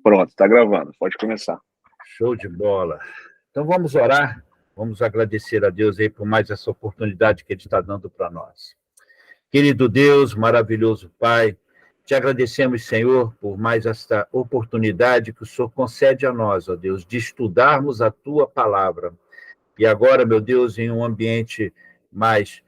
Pronto, está gravando, pode começar. Show de bola. Então vamos orar, vamos agradecer a Deus aí por mais essa oportunidade que Ele está dando para nós. Querido Deus, maravilhoso Pai, te agradecemos, Senhor, por mais esta oportunidade que o Senhor concede a nós, ó Deus, de estudarmos a Tua palavra. E agora, meu Deus, em um ambiente mais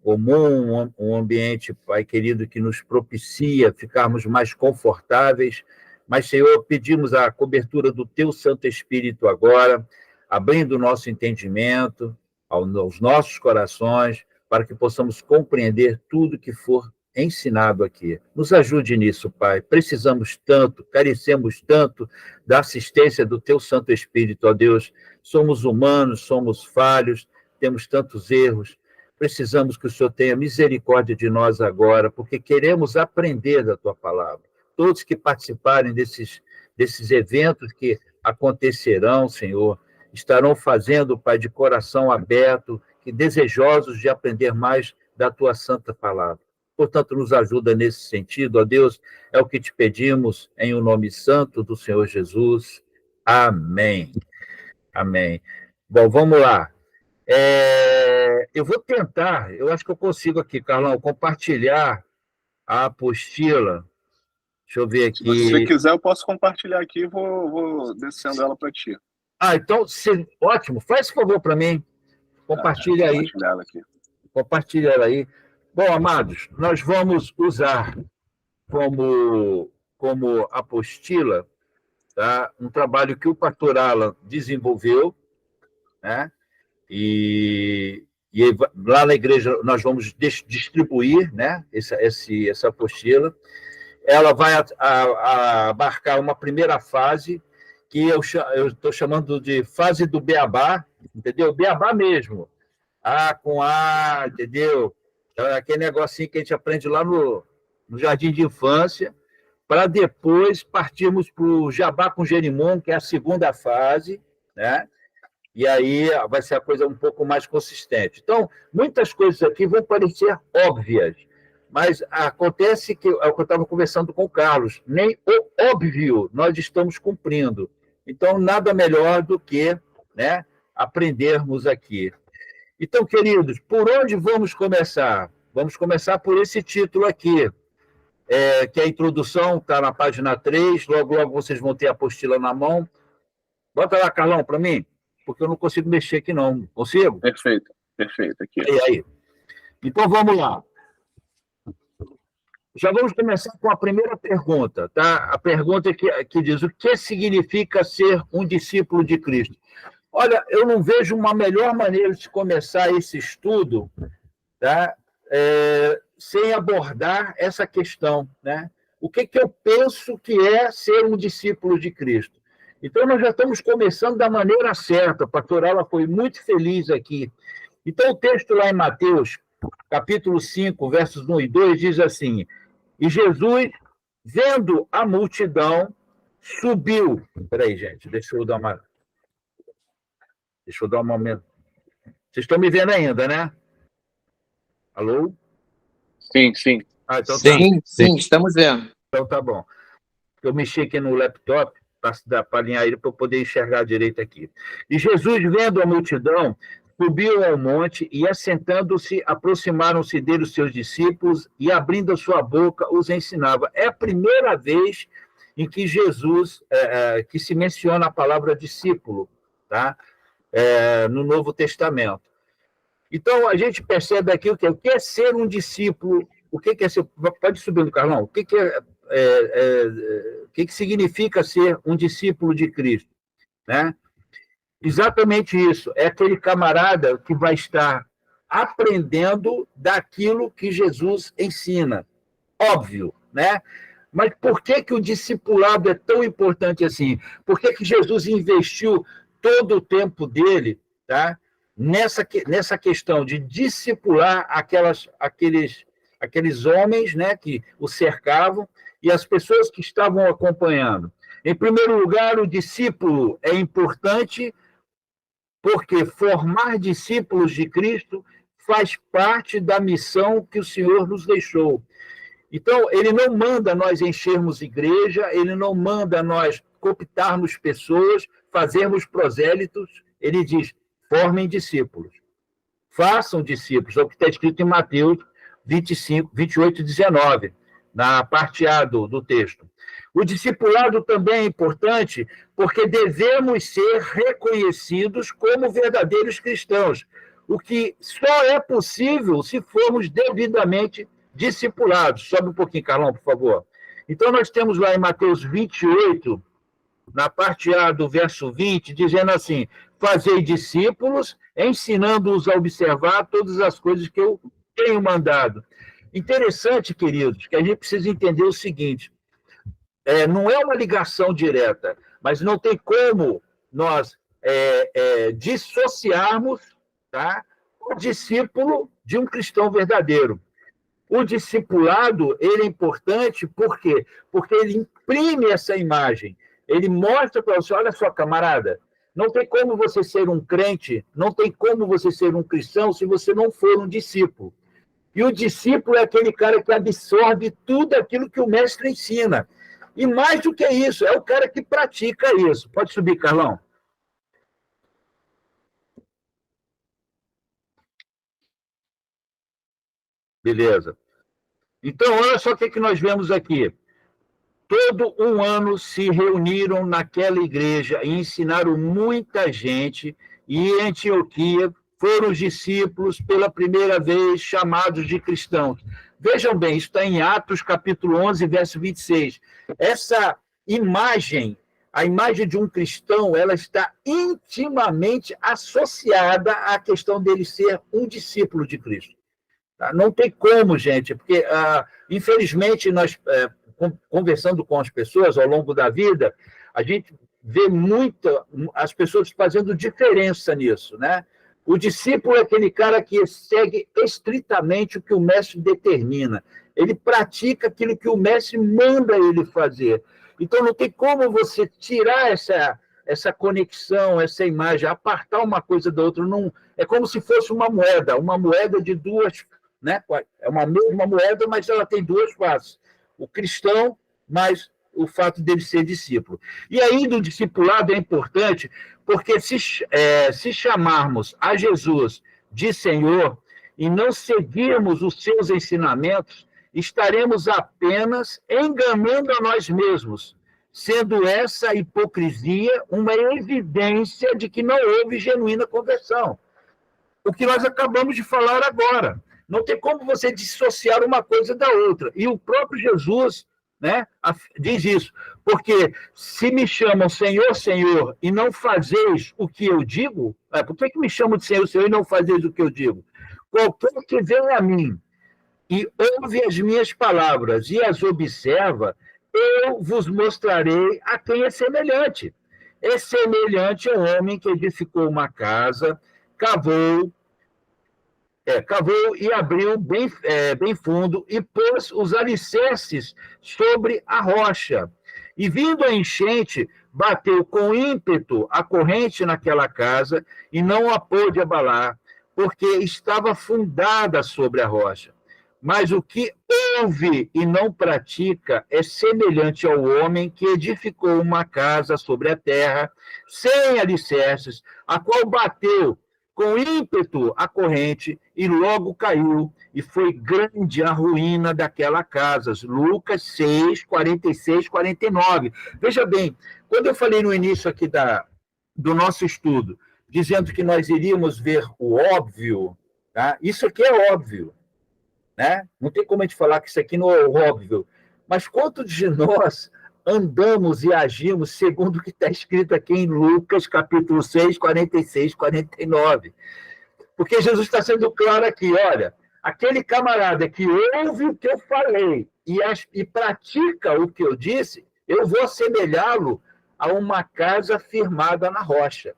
comum, um ambiente, Pai querido, que nos propicia ficarmos mais confortáveis. Mas, Senhor, pedimos a cobertura do Teu Santo Espírito agora, abrindo o nosso entendimento, aos nossos corações, para que possamos compreender tudo que for ensinado aqui. Nos ajude nisso, Pai. Precisamos tanto, carecemos tanto da assistência do Teu Santo Espírito, ó Deus. Somos humanos, somos falhos, temos tantos erros. Precisamos que o Senhor tenha misericórdia de nós agora, porque queremos aprender da Tua palavra. Todos que participarem desses eventos que acontecerão, Senhor, estarão fazendo, Pai, de coração aberto, que desejosos de aprender mais da Tua santa palavra. Portanto, nos ajuda nesse sentido, ó Deus, é o que te pedimos, em o nome santo do Senhor Jesus. Amém. Amém. Bom, vamos lá. Eu vou tentar, eu acho que eu consigo aqui, Carlão, compartilhar a apostila. Deixa eu ver aqui. Se você quiser, eu posso compartilhar aqui e vou descendo ela para ti. Então, ótimo. Faz esse favor para mim. Compartilha aí. Compartilha ela aí. Bom, amados, nós vamos usar como apostila, tá, um trabalho que o pastor Alan desenvolveu, né? E lá na igreja nós vamos distribuir, né, essa apostila. Ela vai abarcar uma primeira fase, que eu estou chamando de fase do beabá, entendeu? Beabá mesmo. Com A, entendeu? Aquele negocinho que a gente aprende lá no jardim de infância, para depois partirmos para o jabá com gerimum, que é a segunda fase, né? E aí vai ser a coisa um pouco mais consistente. Então, muitas coisas aqui vão parecer óbvias, mas acontece que, é o que eu estava conversando com o Carlos, nem o óbvio nós estamos cumprindo. Então, nada melhor do que, né, aprendermos aqui. Então, queridos, por onde vamos começar? Vamos começar por esse título aqui, que a introdução está na página 3, logo, logo vocês vão ter a apostila na mão. Bota lá, Carlão, para mim, porque eu não consigo mexer aqui, não. Consigo? Perfeito, perfeito. Aqui. Aí. Então, vamos lá. Já vamos começar com a primeira pergunta, tá? A pergunta que diz: o que significa ser um discípulo de Cristo? Olha, eu não vejo uma melhor maneira de começar esse estudo, tá? Sem abordar essa questão, né? O que eu penso que é ser um discípulo de Cristo? Então, nós já estamos começando da maneira certa. A pastora Aula foi muito feliz aqui. Então, o texto lá em Mateus, capítulo 5, versos 1 e 2, diz assim: e Jesus, vendo a multidão, subiu. Espera aí, gente, deixa eu dar um momento. Vocês estão me vendo ainda, né? Alô? Sim, sim. Então sim, estamos vendo. Então tá bom. Eu mexi aqui no laptop para alinhar ele para eu poder enxergar direito aqui. E Jesus, vendo a multidão, subiu ao monte e, assentando-se, aproximaram-se dele os seus discípulos e, abrindo a sua boca, os ensinava. É a primeira vez em que Jesus, que se menciona a palavra discípulo, tá? No Novo Testamento. Então, a gente percebe aqui o que é ser um discípulo, o que é ser... Pode subir no Carlão. O que significa ser um discípulo de Cristo, né? Exatamente isso. É aquele camarada que vai estar aprendendo daquilo que Jesus ensina. Óbvio, né? Mas por que o discipulado é tão importante assim? Por que Jesus investiu todo o tempo dele, tá, nessa questão de discipular aqueles homens, né, que o cercavam e as pessoas que estavam acompanhando? Em primeiro lugar, o discípulo é importante porque formar discípulos de Cristo faz parte da missão que o Senhor nos deixou. Então, ele não manda nós enchermos igreja, ele não manda nós cooptarmos pessoas, fazermos prosélitos. Ele diz, formem discípulos, façam discípulos, é o que está escrito em Mateus 25, 28 e 19, na parte A do texto. O discipulado também é importante porque devemos ser reconhecidos como verdadeiros cristãos, o que só é possível se formos devidamente discipulados. Sobe um pouquinho, Carlão, por favor. Então, nós temos lá em Mateus 28, na parte A do verso 20, dizendo assim, fazei discípulos, ensinando-os a observar todas as coisas que eu tenho mandado. Interessante, queridos, que a gente precisa entender o seguinte, não é uma ligação direta, mas não tem como nós dissociarmos, tá, o discípulo de um cristão verdadeiro. O discipulado, ele é importante, por quê? Porque ele imprime essa imagem, ele mostra para você, olha só, camarada, não tem como você ser um crente, não tem como você ser um cristão se você não for um discípulo. E o discípulo é aquele cara que absorve tudo aquilo que o mestre ensina. E mais do que isso, é o cara que pratica isso. Pode subir, Carlão. Beleza. Então, olha só o que nós vemos aqui. Todo um ano se reuniram naquela igreja e ensinaram muita gente, e em Antioquia foram os discípulos pela primeira vez chamados de cristãos. Vejam bem, isso está em Atos, capítulo 11, verso 26. Essa imagem, a imagem de um cristão, ela está intimamente associada à questão dele ser um discípulo de Cristo. Tá? Não tem como, gente, porque, infelizmente, nós, conversando com as pessoas ao longo da vida, a gente vê as pessoas fazendo diferença nisso, né? O discípulo é aquele cara que segue estritamente o que o mestre determina. Ele pratica aquilo que o mestre manda ele fazer. Então, não tem como você tirar essa conexão, essa imagem, apartar uma coisa da outra. Não, é como se fosse uma moeda de duas, né? É uma mesma moeda, mas ela tem duas faces. O cristão, mais o fato dele ser discípulo. E ainda o discipulado é importante, porque se chamarmos a Jesus de Senhor e não seguirmos os seus ensinamentos, estaremos apenas enganando a nós mesmos, sendo essa hipocrisia uma evidência de que não houve genuína conversão. O que nós acabamos de falar agora. Não tem como você dissociar uma coisa da outra. E o próprio Jesus, né, diz isso, porque se me chamam Senhor, Senhor, e não fazeis o que eu digo, por que me chamam de Senhor, Senhor, e não fazeis o que eu digo? Qualquer que vem a mim e ouve as minhas palavras e as observa, eu vos mostrarei a quem é semelhante. É semelhante a um homem que edificou uma casa, cavou e abriu bem fundo e pôs os alicerces sobre a rocha. E vindo a enchente, bateu com ímpeto a corrente naquela casa e não a pôde abalar, porque estava fundada sobre a rocha. Mas o que ouve e não pratica é semelhante ao homem que edificou uma casa sobre a terra, sem alicerces, a qual bateu com ímpeto a corrente, e logo caiu, e foi grande a ruína daquela casa. Lucas 6, 46, 49. Veja bem, quando eu falei no início aqui do nosso estudo, dizendo que nós iríamos ver o óbvio, tá? Isso aqui é óbvio, né? Não tem como a gente falar que isso aqui não é óbvio, mas quantos de nós andamos e agimos segundo o que está escrito aqui em Lucas, capítulo 6, 46, 49. Porque Jesus está sendo claro aqui, olha, aquele camarada que ouve o que eu falei e pratica o que eu disse, eu vou assemelhá-lo a uma casa firmada na rocha.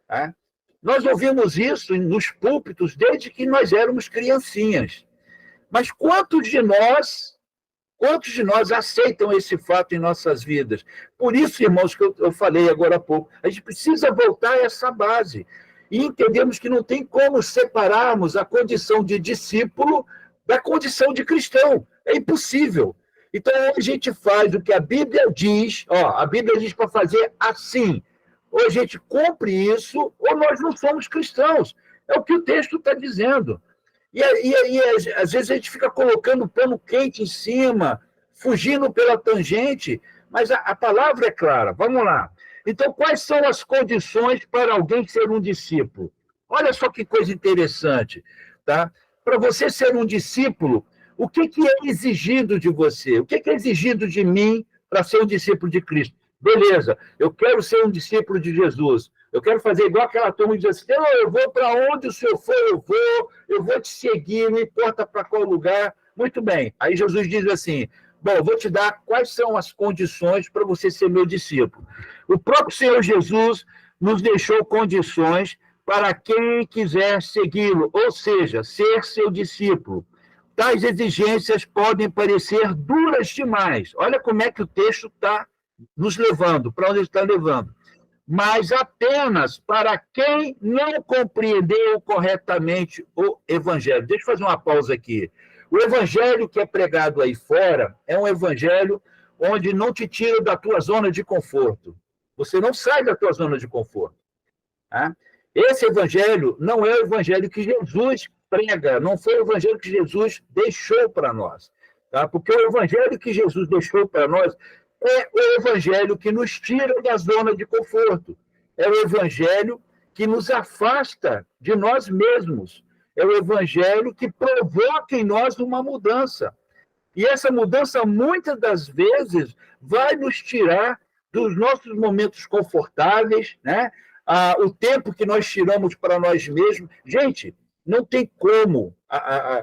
Tá? Nós ouvimos isso nos púlpitos desde que nós éramos criancinhas. Mas quantos de nós aceitam esse fato em nossas vidas? Por isso, irmãos, que eu falei agora há pouco, a gente precisa voltar a essa base e entendemos que não tem como separarmos a condição de discípulo da condição de cristão. É impossível. Então, ou a gente faz o que a Bíblia diz, a Bíblia diz para fazer assim, ou a gente cumpre isso, ou nós não somos cristãos. É o que o texto está dizendo. E às vezes a gente fica colocando pano quente em cima, fugindo pela tangente, mas a palavra é clara. Vamos lá. Então, quais são as condições para alguém ser um discípulo? Olha só que coisa interessante. Tá? Para você ser um discípulo, o que é exigido de você? O que é exigido de mim para ser um discípulo de Cristo? Beleza, eu quero ser um discípulo de Jesus. Eu quero fazer igual aquela turma que diz assim, eu vou para onde o Senhor for, eu vou te seguir, não importa para qual lugar. Muito bem. Aí Jesus diz assim, bom, eu vou te dar quais são as condições para você ser meu discípulo. O próprio Senhor Jesus nos deixou condições para quem quiser segui-lo, ou seja, ser seu discípulo. Tais exigências podem parecer duras demais. Olha como é que o texto está nos levando, para onde ele está levando. Mas apenas para quem não compreendeu corretamente o Evangelho. Deixa eu fazer uma pausa aqui. O Evangelho que é pregado aí fora é um Evangelho onde não te tira da tua zona de conforto. Você não sai da tua zona de conforto. Tá? Esse Evangelho não é o Evangelho que Jesus prega, não foi o Evangelho que Jesus deixou para nós. Tá? Porque o Evangelho que Jesus deixou para nós é o Evangelho que nos tira da zona de conforto. É o Evangelho que nos afasta de nós mesmos. É o Evangelho que provoca em nós uma mudança. E essa mudança, muitas das vezes, vai nos tirar dos nossos momentos confortáveis, né? O tempo que nós tiramos para nós mesmos. Gente, não tem como,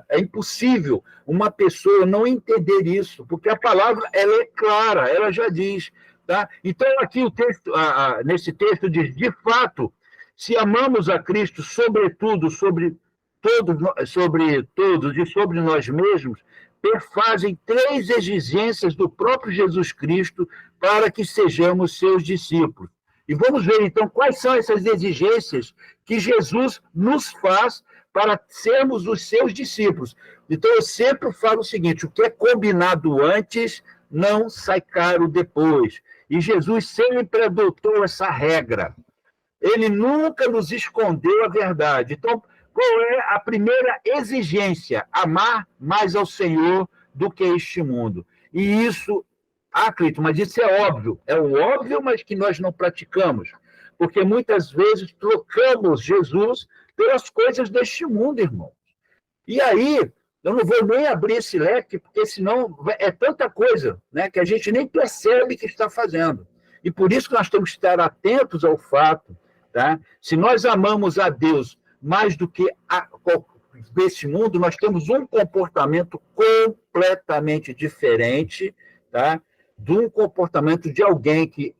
é impossível uma pessoa não entender isso, porque a palavra ela é clara, ela já diz. Tá? Então, aqui o texto, nesse texto diz, de fato, se amamos a Cristo, sobretudo, sobre todos e sobre nós mesmos, perfazem 3 exigências do próprio Jesus Cristo para que sejamos seus discípulos. E vamos ver, então, quais são essas exigências que Jesus nos faz para sermos os seus discípulos. Então, eu sempre falo o seguinte, o que é combinado antes não sai caro depois. E Jesus sempre adotou essa regra. Ele nunca nos escondeu a verdade. Então, qual é a primeira exigência? Amar mais ao Senhor do que este mundo. E isso, Cleiton, mas isso é óbvio. É o óbvio, mas que nós não praticamos. Porque muitas vezes trocamos Jesus pelas coisas deste mundo, irmão. E aí, eu não vou nem abrir esse leque, porque senão é tanta coisa, né, que a gente nem percebe que está fazendo. E por isso que nós temos que estar atentos ao fato, tá? Se nós amamos a Deus mais do que desse mundo, nós temos um comportamento completamente diferente, tá? De um comportamento de alguém que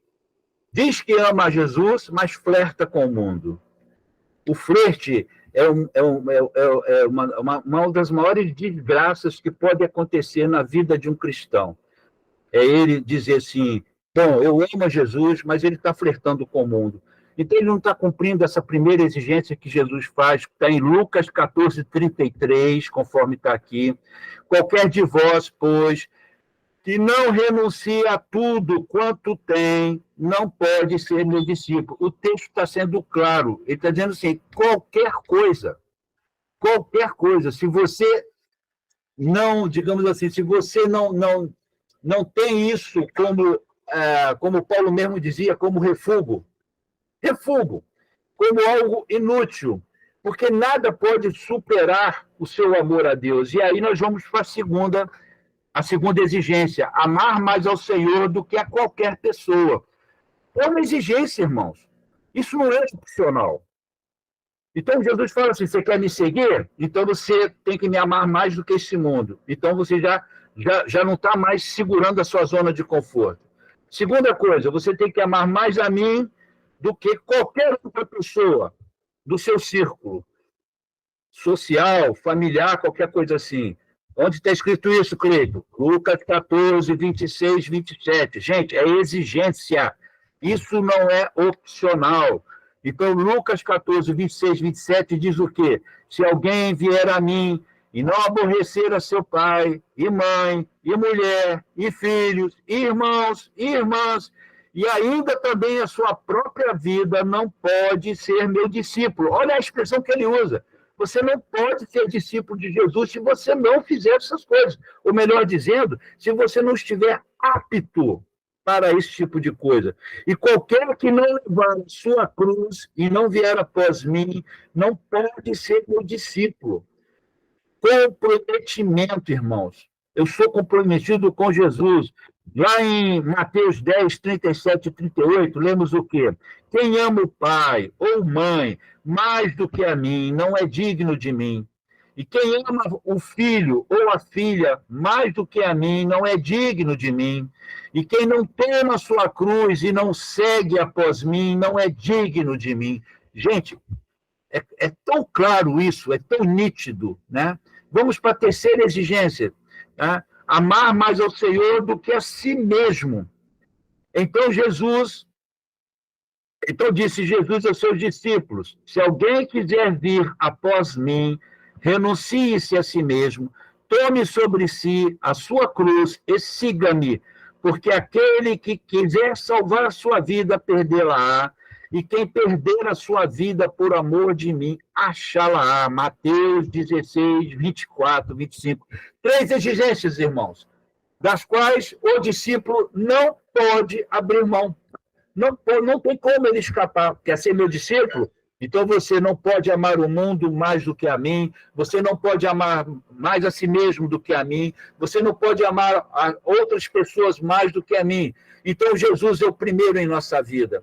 diz que ama a Jesus, mas flerta com o mundo. O flerte é uma das maiores desgraças que pode acontecer na vida de um cristão. É ele dizer assim, bom, eu amo a Jesus, mas ele está flertando com o mundo. Então, ele não está cumprindo essa primeira exigência que Jesus faz, que está em Lucas 14:33, conforme está aqui. Qualquer de vós, pois, que não renuncia a tudo quanto tem, não pode ser meu discípulo. O texto está sendo claro. Ele está dizendo assim, qualquer coisa, se você não, digamos assim, se você não tem isso como Paulo mesmo dizia, como refúgio, como algo inútil, porque nada pode superar o seu amor a Deus. E aí nós vamos para a segunda exigência, amar mais ao Senhor do que a qualquer pessoa. É uma exigência, irmãos. Isso não é opcional. Então, Jesus fala assim, você quer me seguir? Então, você tem que me amar mais do que esse mundo. Então, você já não está mais segurando a sua zona de conforto. Segunda coisa, você tem que amar mais a mim do que qualquer outra pessoa do seu círculo social, familiar, qualquer coisa assim. Onde está escrito isso, Cleiton? Lucas 14, 26, 27. Gente, é exigência. Isso não é opcional. Então, Lucas 14, 26, 27 diz o quê? Se alguém vier a mim e não aborrecer a seu pai, e mãe, e mulher, e filhos, e irmãos, e irmãs, e ainda também a sua própria vida, não pode ser meu discípulo. Olha a expressão que ele usa. Você não pode ser discípulo de Jesus se você não fizer essas coisas. Ou melhor dizendo, se você não estiver apto para esse tipo de coisa. E qualquer que não levar a sua cruz e não vier após mim, não pode ser meu discípulo. Comprometimento, irmãos. Eu sou comprometido com Jesus. Lá em Mateus 10, 37 e 38, lemos o quê? Quem ama o pai ou mãe mais do que a mim não é digno de mim. E quem ama o filho ou a filha mais do que a mim não é digno de mim. E quem não toma a sua cruz e não segue após mim não é digno de mim. Gente, é tão claro isso, é tão nítido, né? Vamos para a terceira exigência, né? Amar mais ao Senhor do que a si mesmo. Então disse Jesus aos seus discípulos: se alguém quiser vir após mim, renuncie-se a si mesmo, tome sobre si a sua cruz e siga-me, porque aquele que quiser salvar a sua vida, perdê-la-á, e quem perder a sua vida por amor de mim, achá-la-á. Mateus 16, 24, 25. 3 exigências, irmãos, das quais o discípulo não pode abrir mão. Não tem como ele escapar. Quer ser meu discípulo? Então você não pode amar o mundo mais do que a mim, você não pode amar mais a si mesmo do que a mim, você não pode amar a outras pessoas mais do que a mim. Então Jesus é o primeiro em nossa vida.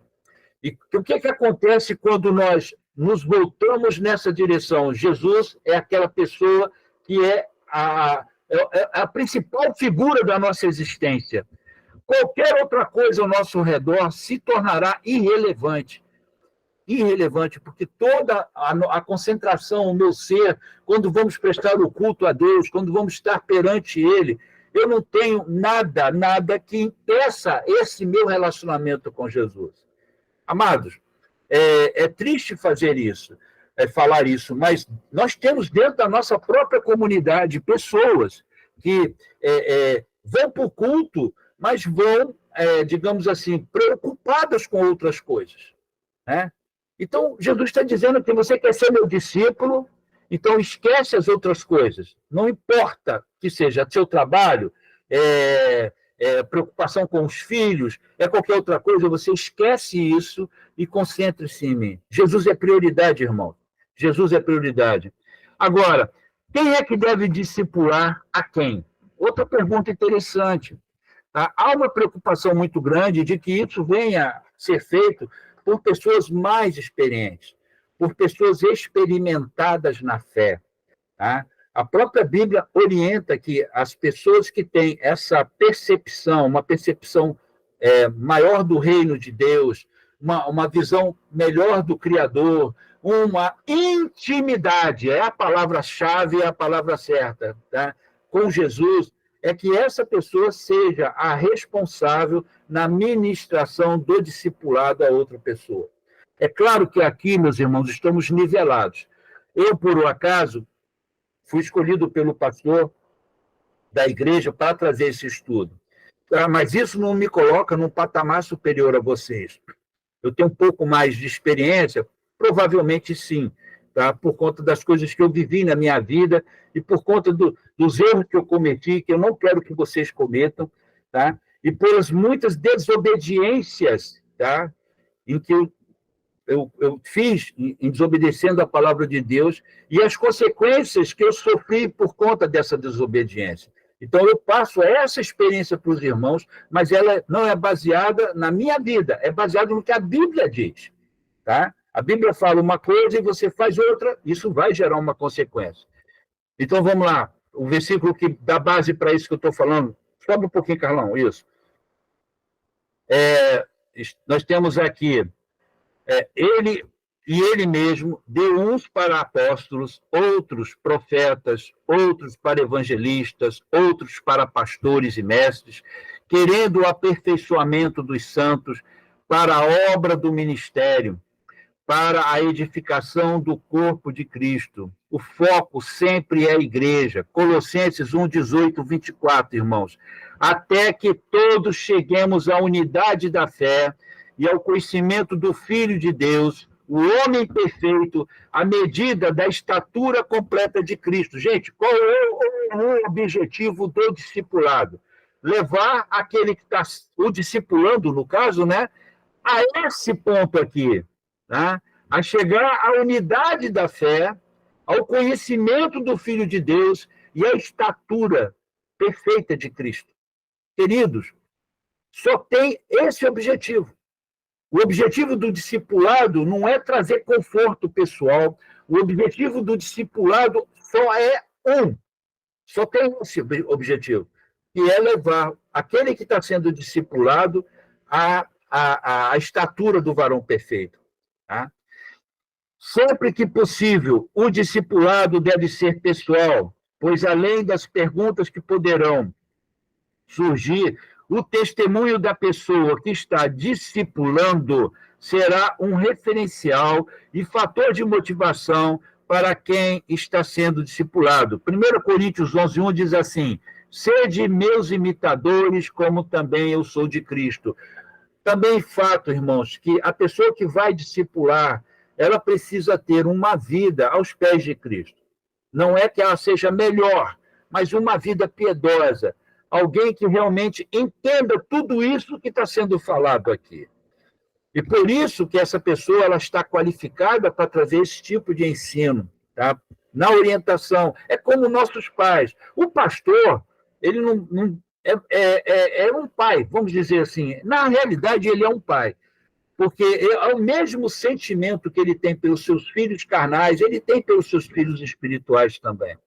E o que acontece quando nós nos voltamos nessa direção? Jesus é aquela pessoa que é a principal figura da nossa existência. Qualquer outra coisa ao nosso redor se tornará irrelevante. Irrelevante, porque toda a concentração, o meu ser, quando vamos prestar o culto a Deus, quando vamos estar perante Ele, eu não tenho nada que impeça esse meu relacionamento com Jesus. Amados, é triste fazer isso, falar isso, mas nós temos dentro da nossa própria comunidade pessoas que vão para o culto, mas vão, digamos assim, preocupadas com outras coisas, né? Então, Jesus está dizendo que você quer ser meu discípulo, então esquece as outras coisas. Não importa que seja seu trabalho, preocupação com os filhos, qualquer outra coisa, você esquece isso e concentre-se em mim. Jesus é prioridade, irmão. Jesus é prioridade. Agora, quem é que deve discipular a quem? Outra pergunta interessante. Tá? Há uma preocupação muito grande de que isso venha a ser feito por pessoas mais experientes, por pessoas experimentadas na fé. Tá? A própria Bíblia orienta que as pessoas que têm essa percepção, uma percepção maior do reino de Deus, uma visão melhor do Criador, uma intimidade, é a palavra-chave, é a palavra certa, tá? Com Jesus, é que essa pessoa seja a responsável na ministração do discipulado a outra pessoa. É claro que aqui, meus irmãos, estamos nivelados. Eu, por um acaso, fui escolhido pelo pastor da igreja para trazer esse estudo. Mas isso não me coloca num patamar superior a vocês. Eu tenho um pouco mais de experiência? Provavelmente sim, tá? Por conta das coisas que eu vivi na minha vida e por conta dos erros que eu cometi, que eu não quero que vocês cometam, tá? E pelas muitas desobediências, tá? Em que eu fiz em desobedecendo a palavra de Deus e as consequências que eu sofri por conta dessa desobediência. Então, eu passo essa experiência para os irmãos, mas ela não é baseada na minha vida, é baseada no que a Bíblia diz. Tá? A Bíblia fala uma coisa e você faz outra, isso vai gerar uma consequência. Então, vamos lá. O versículo que dá base para isso que eu estou falando. Sobe um pouquinho, Carlão, isso. Nós temos aqui, ele mesmo deu uns para apóstolos, outros profetas, outros para evangelistas, outros para pastores e mestres, querendo o aperfeiçoamento dos santos para a obra do ministério, para a edificação do corpo de Cristo. O foco sempre é a igreja. Colossenses 1, 18, 24, irmãos. Até que todos cheguemos à unidade da fé e ao conhecimento do Filho de Deus, o homem perfeito, à medida da estatura completa de Cristo. Gente, qual é o objetivo do discipulado? Levar aquele que está o discipulando, no caso, né, a esse ponto aqui, tá? A chegar à unidade da fé, ao conhecimento do Filho de Deus e à estatura perfeita de Cristo. Queridos, só tem esse objetivo. O objetivo do discipulado não é trazer conforto pessoal, o objetivo do discipulado só é um, só tem esse objetivo, que é levar aquele que está sendo discipulado à estatura do varão perfeito. Tá? Sempre que possível, o discipulado deve ser pessoal, pois além das perguntas que poderão surgir, o testemunho da pessoa que está discipulando será um referencial e fator de motivação para quem está sendo discipulado. 1 Coríntios 11:1 diz assim: sede meus imitadores, como também eu sou de Cristo. Também fato, irmãos, que a pessoa que vai discipular, ela precisa ter uma vida aos pés de Cristo. Não é que ela seja melhor, mas uma vida piedosa. Alguém que realmente entenda tudo isso que está sendo falado aqui. E por isso que essa pessoa ela está qualificada para trazer esse tipo de ensino, tá? Na orientação. É como nossos pais. O pastor, ele não é um pai, vamos dizer assim. Na realidade, ele é um pai. Porque é o mesmo sentimento que ele tem pelos seus filhos carnais, ele tem pelos seus filhos espirituais também.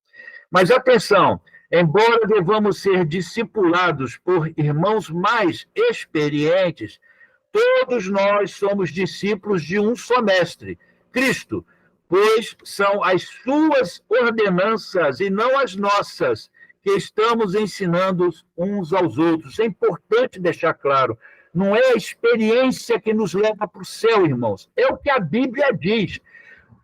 Mas atenção, embora devamos ser discipulados por irmãos mais experientes, todos nós somos discípulos de um só mestre, Cristo, pois são as suas ordenanças e não as nossas que estamos ensinando uns aos outros. É importante deixar claro. Não é a experiência que nos leva para o céu, irmãos. É o que a Bíblia diz.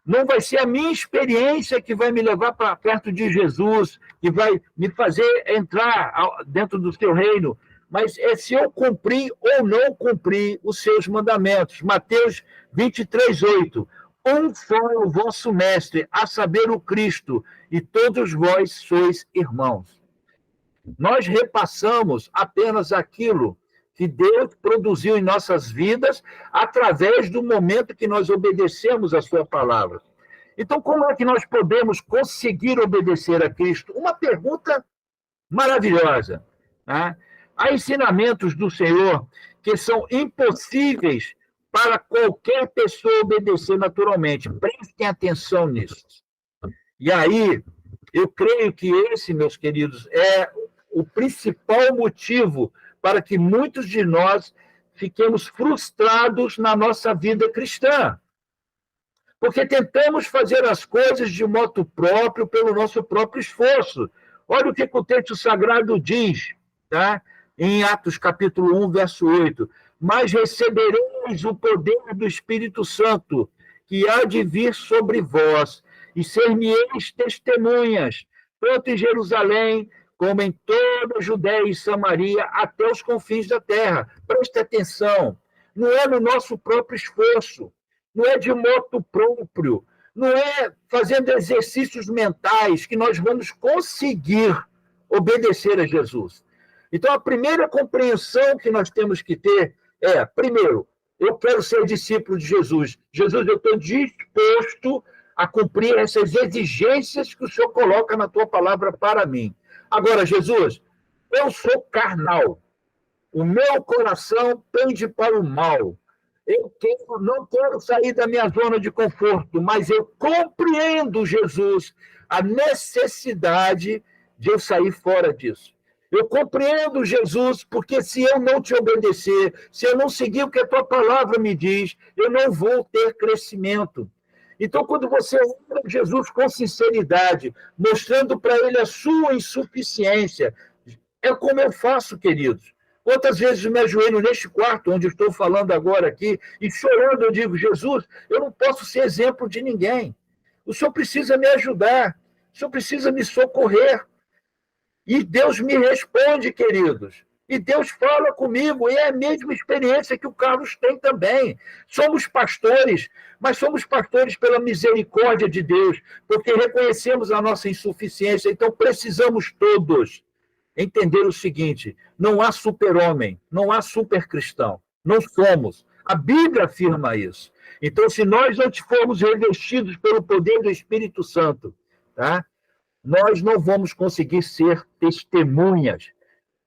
Não vai ser a minha experiência que vai me levar para perto de Jesus, que vai me fazer entrar dentro do seu reino, mas é se eu cumprir ou não cumprir os seus mandamentos. Mateus 23:8. Um foi o vosso mestre, a saber, o Cristo, e todos vós sois irmãos. Nós repassamos apenas aquilo que Deus produziu em nossas vidas através do momento que nós obedecemos a sua palavra. Então, como é que nós podemos conseguir obedecer a Cristo? Uma pergunta maravilhosa. Né? Há ensinamentos do Senhor que são impossíveis para qualquer pessoa obedecer naturalmente. Prestem atenção nisso. E aí, eu creio que esse, meus queridos, é o principal motivo para que muitos de nós fiquemos frustrados na nossa vida cristã. Porque tentamos fazer as coisas de modo próprio, pelo nosso próprio esforço. Olha o que o texto sagrado diz, tá? Em Atos capítulo 1, verso 8. Mas recebereis o poder do Espírito Santo, que há de vir sobre vós, e ser-me-eis testemunhas, tanto em Jerusalém, como em toda a Judéia e Samaria, até os confins da terra. Preste atenção, não é no nosso próprio esforço, não é de modo próprio, não é fazendo exercícios mentais que nós vamos conseguir obedecer a Jesus. Então, a primeira compreensão que nós temos que ter é, primeiro, eu quero ser discípulo de Jesus. Jesus, eu estou disposto a cumprir essas exigências que o Senhor coloca na tua palavra para mim. Agora, Jesus, eu sou carnal. O meu coração pende para o mal. Eu não quero sair da minha zona de conforto, mas eu compreendo, Jesus, a necessidade de eu sair fora disso. Eu compreendo, Jesus, porque se eu não te obedecer, se eu não seguir o que a tua palavra me diz, eu não vou ter crescimento. Então, quando você ora a Jesus com sinceridade, mostrando para ele a sua insuficiência, é como eu faço, queridos. Quantas vezes eu me ajoelho neste quarto, onde eu estou falando agora aqui, e chorando eu digo, Jesus, eu não posso ser exemplo de ninguém. O Senhor precisa me ajudar. O Senhor precisa me socorrer. E Deus me responde, queridos. E Deus fala comigo, e é a mesma experiência que o Carlos tem também. Somos pastores, mas somos pastores pela misericórdia de Deus, porque reconhecemos a nossa insuficiência, então precisamos todos entender o seguinte, não há super-homem, não há super-cristão, não somos. A Bíblia afirma isso. Então, se nós não formos revestidos pelo poder do Espírito Santo, tá? Nós não vamos conseguir ser testemunhas.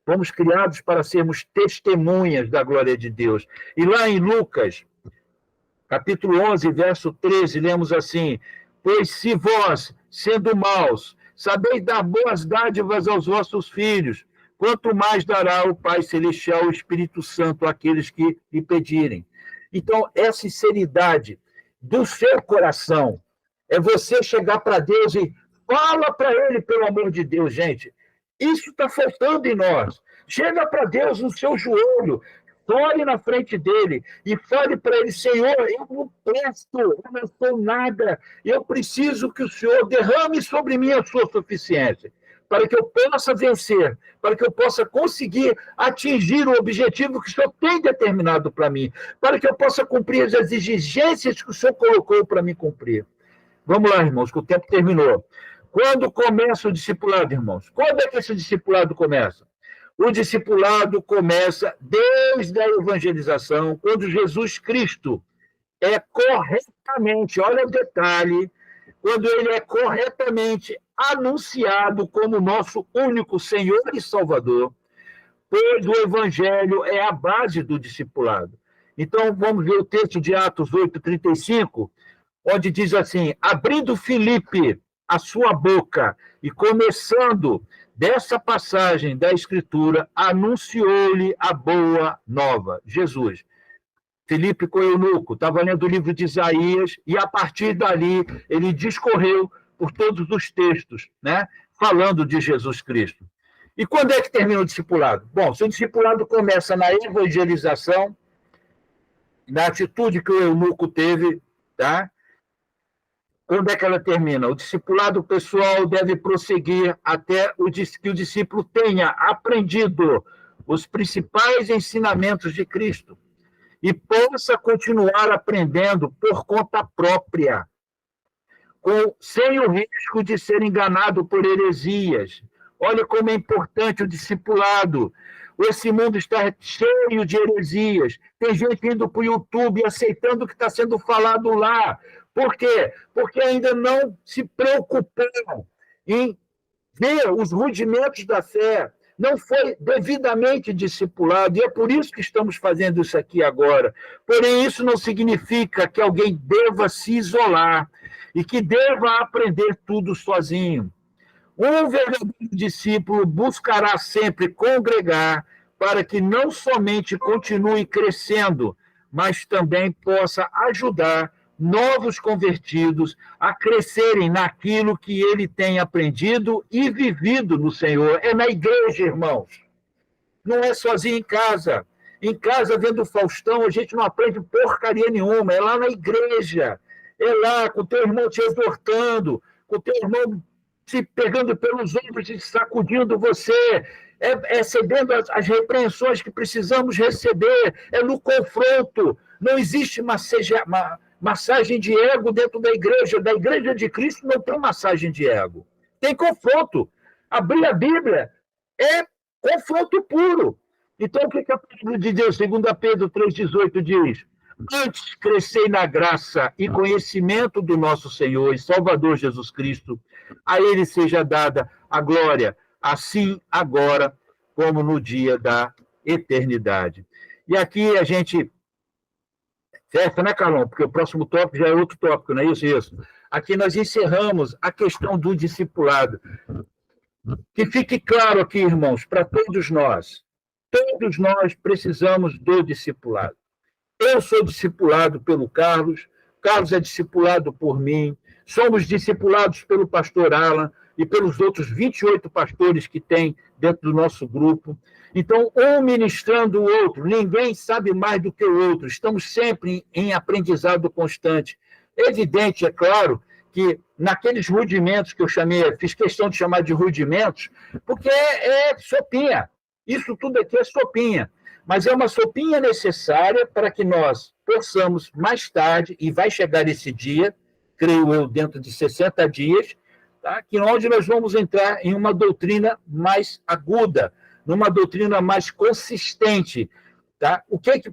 Fomos criados para sermos testemunhas da glória de Deus. E lá em Lucas, capítulo 11, verso 13, lemos assim, pois se vós, sendo maus, sabeis dar boas dádivas aos vossos filhos, quanto mais dará o Pai Celestial, o Espírito Santo, àqueles que lhe pedirem. Então, é sinceridade do seu coração. É você chegar para Deus e fala para Ele, pelo amor de Deus, gente. Isso está faltando em nós. Chega para Deus no seu joelho, ore na frente dele e fale para ele, Senhor, eu não presto, eu não sou nada, eu preciso que o Senhor derrame sobre mim a sua suficiência, para que eu possa vencer, para que eu possa conseguir atingir o objetivo que o Senhor tem determinado para mim, para que eu possa cumprir as exigências que o Senhor colocou para mim cumprir. Vamos lá, irmãos, que o tempo terminou. Quando começa o discipulado, irmãos? Quando é que esse discipulado começa? O discipulado começa desde a evangelização, quando Jesus Cristo é corretamente, olha o detalhe, quando ele é corretamente anunciado como nosso único Senhor e Salvador, pois o Evangelho é a base do discipulado. Então, vamos ver o texto de Atos 8:35, onde diz assim, abrindo Filipe a sua boca e começando dessa passagem da Escritura, anunciou-lhe a boa nova, Jesus. Filipe com eunuco, estava lendo o livro de Isaías, e a partir dali ele discorreu por todos os textos, né, falando de Jesus Cristo. E quando é que termina o discipulado? Bom, se o discipulado começa na evangelização, na atitude que o eunuco teve, tá? Quando é que ela termina? O discipulado pessoal deve prosseguir até que o discípulo tenha aprendido os principais ensinamentos de Cristo e possa continuar aprendendo por conta própria, sem o risco de ser enganado por heresias. Olha como é importante o discipulado. Esse mundo está cheio de heresias. Tem gente indo para o YouTube aceitando o que está sendo falado lá. Por quê? Porque ainda não se preocuparam em ver os rudimentos da fé. Não foi devidamente discipulado, e é por isso que estamos fazendo isso aqui agora. Porém, isso não significa que alguém deva se isolar e que deva aprender tudo sozinho. Um verdadeiro discípulo buscará sempre congregar para que não somente continue crescendo, mas também possa ajudar novos convertidos a crescerem naquilo que ele tem aprendido e vivido no Senhor. É na igreja, irmãos. Não é sozinho em casa. Em casa, vendo o Faustão, a gente não aprende porcaria nenhuma. É lá na igreja. É lá, com o teu irmão te exortando, com o teu irmão se pegando pelos ombros e sacudindo você, recebendo as repreensões que precisamos receber, é no confronto. Não existe massagem de ego dentro da igreja de Cristo não tem massagem de ego, tem confronto. Abrir a Bíblia é confronto puro. Então, o que a palavra de Deus, 2 Pedro 3,18 diz? Antes crescei na graça e conhecimento do nosso Senhor e Salvador Jesus Cristo, a Ele seja dada a glória, assim agora como no dia da eternidade. E aqui a gente fecha, né, Carlão? Porque o próximo tópico já é outro tópico, não é isso? Isso. Aqui nós encerramos a questão do discipulado. Que fique claro aqui, irmãos, para todos nós precisamos do discipulado. Eu sou discipulado pelo Carlos é discipulado por mim, somos discipulados pelo pastor Alan, e pelos outros 28 pastores que tem dentro do nosso grupo. Então, um ministrando o outro, ninguém sabe mais do que o outro, estamos sempre em aprendizado constante. Evidente, é claro, que naqueles rudimentos que eu chamei, fiz questão de chamar de rudimentos, porque é sopinha, isso tudo aqui é sopinha, mas é uma sopinha necessária para que nós possamos, mais tarde, e vai chegar esse dia, creio eu, dentro de 60 dias, tá? Que onde nós vamos entrar em uma doutrina mais aguda, numa doutrina mais consistente. Tá?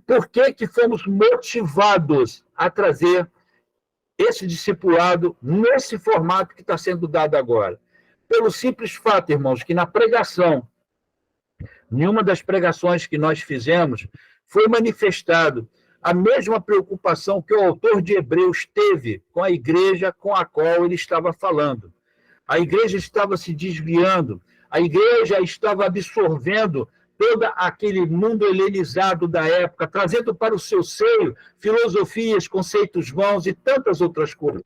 Por que fomos motivados a trazer esse discipulado nesse formato que está sendo dado agora? Pelo simples fato, irmãos, que na pregação, nenhuma das pregações que nós fizemos, foi manifestado a mesma preocupação que o autor de Hebreus teve com a igreja com a qual ele estava falando. A igreja estava se desviando, a igreja estava absorvendo todo aquele mundo helenizado da época, trazendo para o seu seio filosofias, conceitos vãos e tantas outras coisas.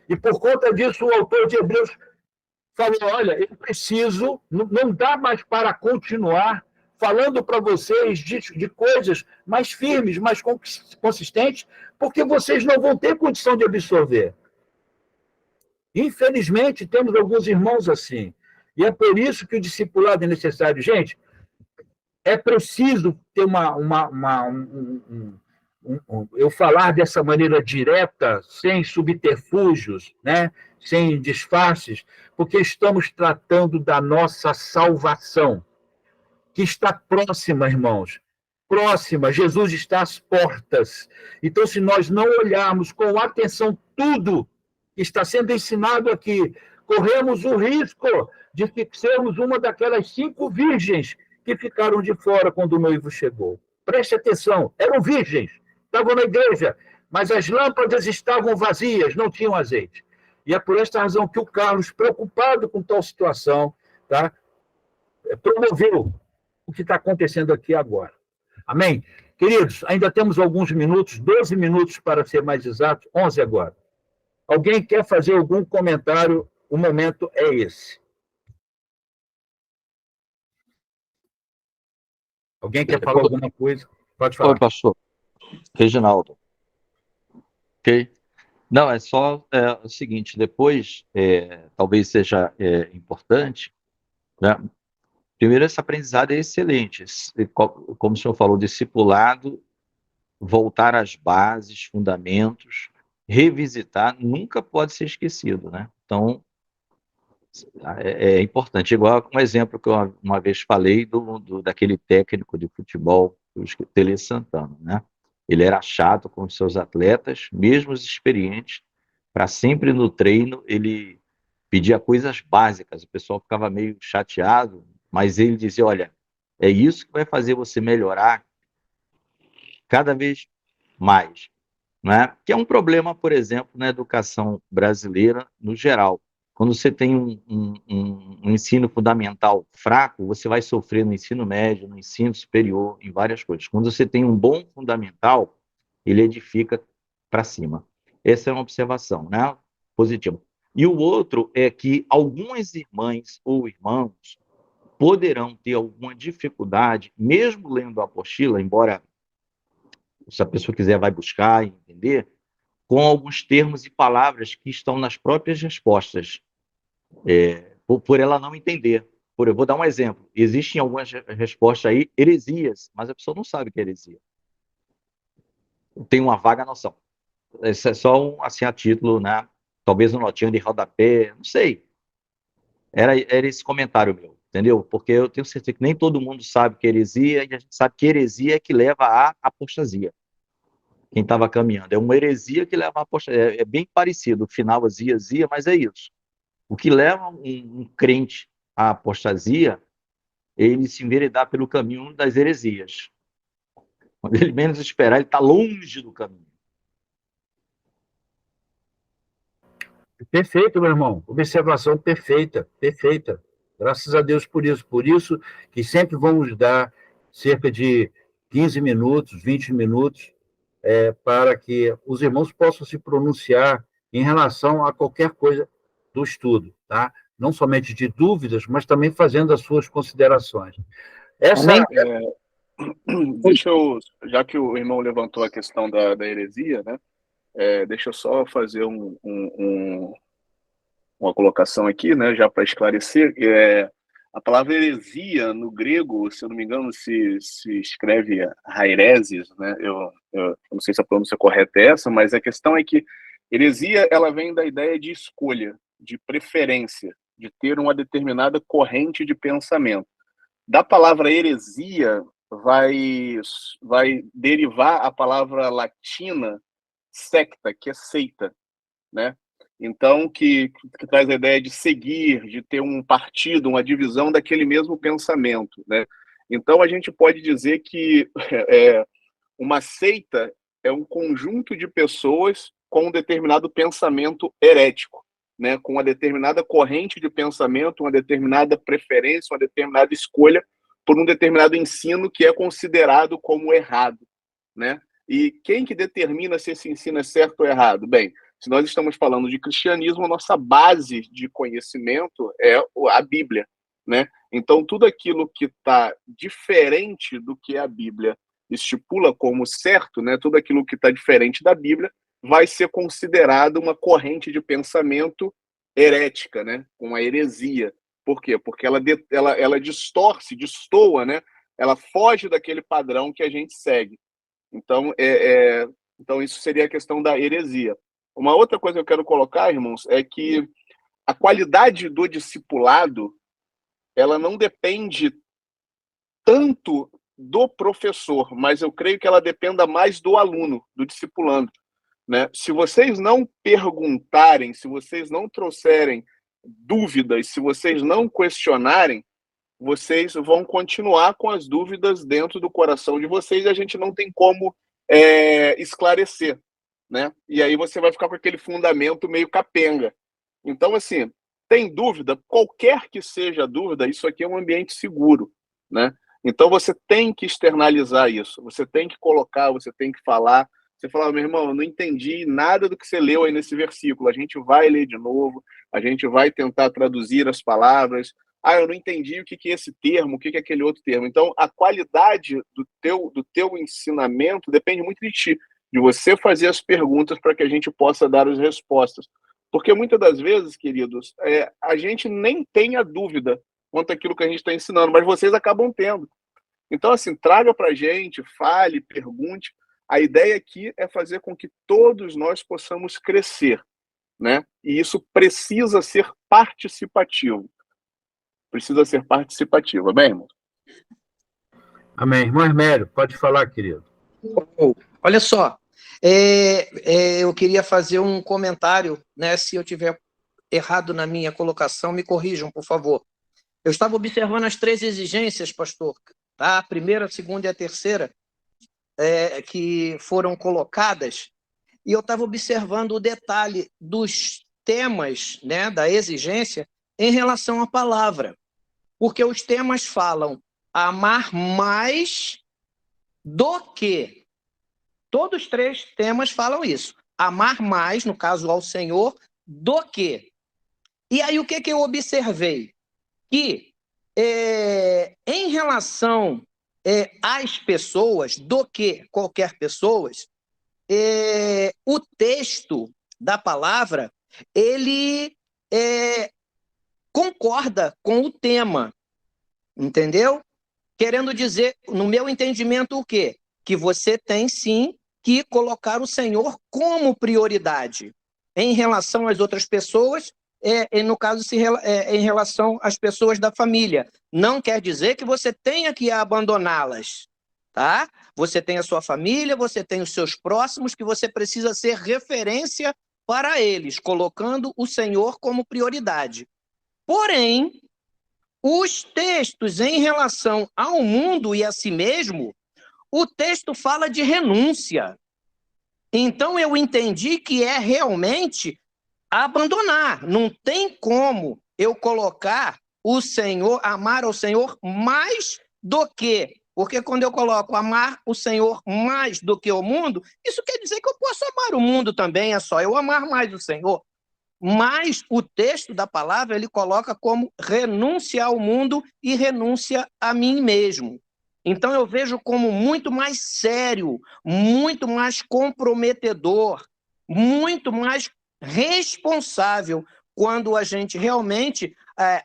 E por conta disso, o autor de Hebreus falou, olha, eu preciso, não dá mais para continuar falando para vocês de coisas mais firmes, mais consistentes, porque vocês não vão ter condição de absorver. Infelizmente, temos alguns irmãos assim. E é por isso que o discipulado é necessário. Gente, é preciso ter eu falar dessa maneira direta, sem subterfúgios, né? Sem disfarces, porque estamos tratando da nossa salvação, que está próxima, irmãos. Próxima, Jesus está às portas. Então, se nós não olharmos com atenção tudo que está sendo ensinado aqui, corremos o risco de sermos uma daquelas 5 virgens que ficaram de fora quando o noivo chegou. Preste atenção, eram virgens, estavam na igreja, mas as lâmpadas estavam vazias, não tinham azeite. E é por esta razão que o Carlos, preocupado com tal situação, tá, promoveu o que está acontecendo aqui agora. Amém? Queridos, ainda temos alguns minutos, 12 minutos para ser mais exato, 11 agora. Alguém quer fazer algum comentário? O momento é esse. Alguém quer falar alguma coisa? Pode falar. Oi, pastor. Reginaldo. Ok? Não, é só o seguinte, depois, talvez seja importante, né? Primeiro, esse aprendizado é excelente. Como o senhor falou, discipulado, voltar às bases, fundamentos, revisitar, nunca pode ser esquecido, né? Então, é importante. Igual um exemplo que eu uma vez falei daquele técnico de futebol, o Tele Santana, né? Ele era chato com os seus atletas, mesmo os experientes, para sempre no treino ele pedia coisas básicas. O pessoal ficava meio chateado, mas ele dizia, olha, é isso que vai fazer você melhorar cada vez mais, né? Que é um problema, por exemplo, na educação brasileira no geral. Quando você tem um ensino fundamental fraco, você vai sofrer no ensino médio, no ensino superior, em várias coisas. Quando você tem um bom fundamental, ele edifica para cima. Essa é uma observação, né? Positiva. E o outro é que algumas irmãs ou irmãos poderão ter alguma dificuldade, mesmo lendo a apostila, embora, se a pessoa quiser, vai buscar e entender, com alguns termos e palavras que estão nas próprias respostas, por ela não entender. Eu vou dar um exemplo. Existem algumas respostas aí, heresias, mas a pessoa não sabe o que é heresia. Tem uma vaga noção. Isso é só assim, a título, né? Talvez um notinho de rodapé, não sei. Era esse comentário meu, entendeu? Porque eu tenho certeza que nem todo mundo sabe o que é heresia, e a gente sabe que heresia é que leva à apostasia. Quem estava caminhando. É uma heresia que leva à apostasia. É bem parecido, o final azia, mas é isso. O que leva um crente à apostasia é ele se enveredar pelo caminho das heresias. Quando ele menos esperar, ele está longe do caminho. Perfeito, meu irmão. Observação perfeita, perfeita. Graças a Deus por isso. Por isso que sempre vamos dar cerca de 15 minutos, 20 minutos, para que os irmãos possam se pronunciar em relação a qualquer coisa do estudo, tá? não somente de dúvidas, mas também fazendo as suas considerações. Deixa eu, já que o irmão levantou a questão da heresia, né? Deixa eu só fazer uma colocação aqui, né? Já para esclarecer. A palavra heresia no grego, se eu não me engano, se escreve haireses, né? Eu não sei se a pronúncia correta é essa, mas a questão é que heresia ela vem da ideia de escolha, de preferência, de ter uma determinada corrente de pensamento. Da palavra heresia vai derivar a palavra latina secta, que é seita, né? Então, que traz a ideia de seguir, de ter um partido, uma divisão daquele mesmo pensamento, né? Então, a gente pode dizer que uma seita é um conjunto de pessoas com um determinado pensamento herético, né? Com uma determinada corrente de pensamento, uma determinada preferência, uma determinada escolha por um determinado ensino que é considerado como errado, né? E quem que determina se esse ensino é certo ou errado? Bem, se nós estamos falando de cristianismo, a nossa base de conhecimento é a Bíblia, né? Então, tudo aquilo que está diferente do que a Bíblia estipula como certo, né? Tudo aquilo que está diferente da Bíblia vai ser considerado uma corrente de pensamento herética, né? Uma heresia. Por quê? Porque ela distorce, destoa, né? Ela foge daquele padrão que a gente segue. Então, então isso seria a questão da heresia. Uma outra coisa que eu quero colocar, irmãos, é que a qualidade do discipulado ela não depende tanto do professor, mas eu creio que ela dependa mais do aluno, do discipulando, né? Se vocês não perguntarem, se vocês não trouxerem dúvidas, se vocês não questionarem, vocês vão continuar com as dúvidas dentro do coração de vocês e a gente não tem como esclarecer, né? E aí você vai ficar com aquele fundamento meio capenga. Então, assim, tem dúvida, qualquer que seja a dúvida, isso aqui é um ambiente seguro, né? Então você tem que externalizar isso, você tem que colocar, você tem que falar. Você fala, meu irmão, eu não entendi nada do que você leu aí nesse versículo, a gente vai ler de novo, a gente vai tentar traduzir as palavras. Eu não entendi o que é esse termo, o que é aquele outro termo. Então, a qualidade do teu ensinamento depende muito de ti, de você fazer as perguntas para que a gente possa dar as respostas. Porque muitas das vezes, queridos, a gente nem tem a dúvida quanto àquilo que a gente está ensinando, mas vocês acabam tendo. Então, assim, traga para a gente, fale, pergunte. A ideia aqui é fazer com que todos nós possamos crescer, né? E isso precisa ser participativo. Precisa ser participativo, amém, irmão? Amém. Irmão Hermélio, pode falar, querido. Olha só, eu queria fazer um comentário, né? Se eu tiver errado na minha colocação, me corrijam, por favor. Eu estava observando as 3 exigências, pastor, tá? A primeira, a segunda e a terceira, que foram colocadas, e eu estava observando o detalhe dos temas, né, da exigência em relação à palavra. Porque os temas falam amar mais do que. Todos os 3 temas falam isso. Amar mais, no caso ao Senhor, do que. E aí o que eu observei? Que em relação às pessoas, do que qualquer pessoas, o texto da palavra, ele concorda com o tema, entendeu? Querendo dizer, no meu entendimento, o quê? Que você tem, sim, que colocar o Senhor como prioridade em relação às outras pessoas, no caso, em relação às pessoas da família. Não quer dizer que você tenha que abandoná-las, tá? Você tem a sua família, você tem os seus próximos, que você precisa ser referência para eles, colocando o Senhor como prioridade. Porém, os textos em relação ao mundo e a si mesmo, o texto fala de renúncia. Então, eu entendi que é realmente abandonar. Não tem como eu colocar o Senhor, amar ao Senhor mais do que. Porque quando eu coloco amar o Senhor mais do que o mundo, isso quer dizer que eu posso amar o mundo também, é só eu amar mais o Senhor. Mas o texto da palavra ele coloca como renúncia ao mundo e renúncia a mim mesmo. Então eu vejo como muito mais sério, muito mais comprometedor, muito mais responsável quando a gente realmente,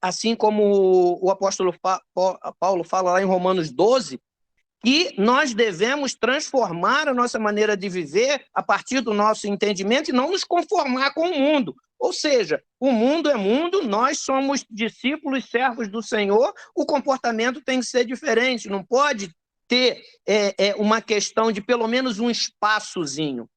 assim como o apóstolo Paulo fala lá em Romanos 12, que nós devemos transformar a nossa maneira de viver a partir do nosso entendimento e não nos conformar com o mundo. Ou seja, o mundo é mundo, nós somos discípulos, servos do Senhor, o comportamento tem que ser diferente, não pode ter uma questão de pelo menos um espaçozinho.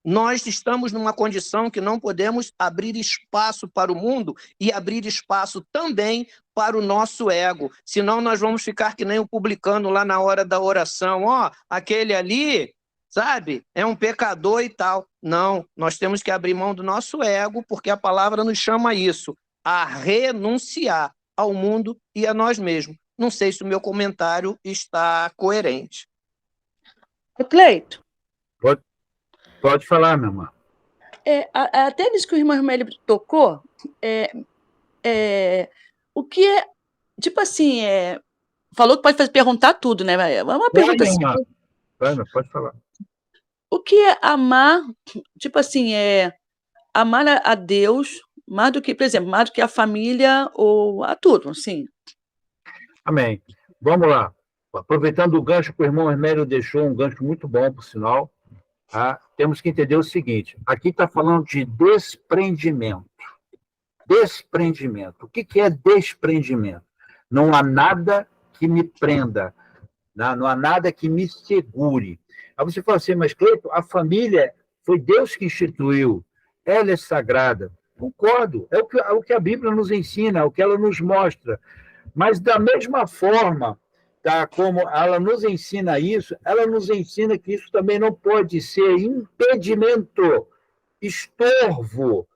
Nós estamos numa condição que não podemos abrir espaço para o mundo e abrir espaço também para o nosso ego. Senão nós vamos ficar que nem o publicano lá na hora da oração. Aquele ali, sabe, é um pecador e tal. Não, nós temos que abrir mão do nosso ego, porque a palavra nos chama a isso, a renunciar ao mundo e a nós mesmos. Não sei se o meu comentário está coerente. Cleito. Pode falar, meu irmão. Até nisso que o irmão Romélio tocou, o que é, tipo assim, falou que pode perguntar tudo, né? É uma pergunta assim. Pode falar. O que é amar, tipo assim, amar a Deus mais do que, por exemplo, mais do que a família ou a tudo, assim? Amém. Vamos lá. Aproveitando o gancho que o irmão Hermélio deixou, um gancho muito bom, por sinal, temos que entender o seguinte, aqui está falando de desprendimento. Desprendimento. O que é desprendimento? Não há nada que me prenda, não há nada que me segure. Aí você fala assim, mas Cleito, a família foi Deus que instituiu, ela é sagrada. Concordo, é o que a Bíblia nos ensina, é o que ela nos mostra. Mas da mesma forma, como ela nos ensina isso, ela nos ensina que isso também não pode ser impedimento, estorvo,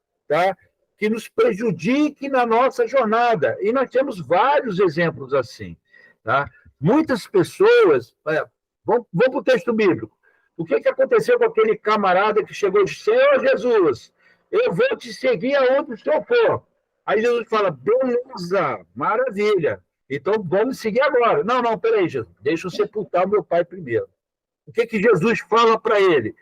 que nos prejudique na nossa jornada. E nós temos vários exemplos assim. Muitas pessoas... Vamos para o texto bíblico. O que aconteceu com aquele camarada que chegou e disse, Senhor Jesus, eu vou te seguir aonde o Senhor for. Aí Jesus fala, beleza, maravilha. Então, vamos seguir agora. Não, peraí, Jesus, deixa eu sepultar o meu pai primeiro. O que Jesus fala para ele?